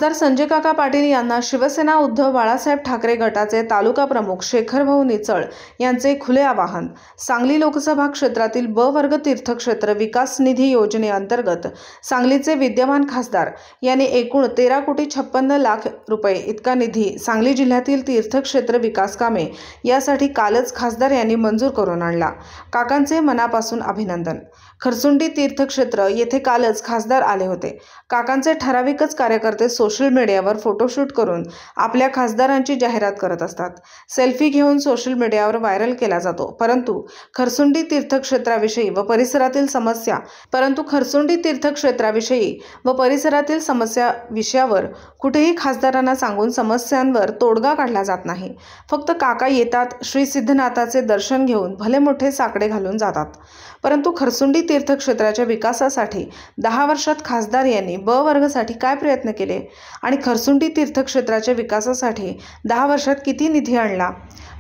खासदार संजय काका पाटील यांना शिवसेना उद्धव बाळासाहेब ठाकरे गटाचे तालुका प्रमुख शेखरभाऊ निचळ यांचे खुले आवाहन। सांगली लोकसभा क्षेत्रातील ब वर्ग तीर्थक्षेत्र विकास निधी योजनेअंतर्गत सांगलीचे विद्यमान खासदार यांनी एकूण 13,56,00,000 रुपये इतका निधी सांगली जिल्ह्यातील तीर्थक्षेत्र विकास कामे यासाठी कालच खासदार यांनी मंजूर करून आणला। काकांचे मनापासून अभिनंदन। खरसुंडी तीर्थक्षेत्र येथे कालच खासदार आले होते। काकांचे ठराविकच कार्यकर्ते सोशल मीडियावर फोटोशूट करून आपल्या खासदारांची जाहिरात करत असतात। सेल्फी घेऊन सोशल मीडियावर व्हायरल केला जातो। परंतु खरसुंडी तीर्थक्षेत्राविषयी व परिसरातील समस्या विषयावर कुठेही खासदारांना सांगून समस्यांवर तोडगा काढला जात नाही। फक्त काका येतात, श्री सिद्धनाथाचे दर्शन घेऊन भले मोठे साकडे घालून जातात। परंतु खरसुंडी तीर्थक्षेत्राच्या विकासासाठी 10 वर्षात खासदार यांनी ब वर्गासाठी काय प्रयत्न केले आणि खरसुंडी तीर्थक्षेत्राच्या विकासासाठी 10 वर्षात किती निधी आणला?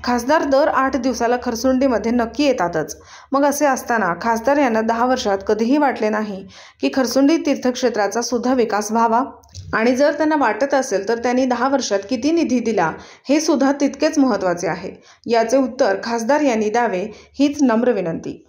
खासदार दर 8 दिवसाला खरसुंडीमध्ये नक्की येतातच। मग असे असताना खासदार यांना 10 वर्षात कधीही वाटले नाही की खरसुंडी तीर्थक्षेत्राचा सुद्धा विकास व्हावा? आणि जर त्यांना वाटत असेल तर त्यांनी 10 वर्षात किती निधी दिला हे सुद्धा तितकेच महत्त्वाचे आहे। याचे उत्तर खासदार यांनी द्यावे हीच नम्र विनंती।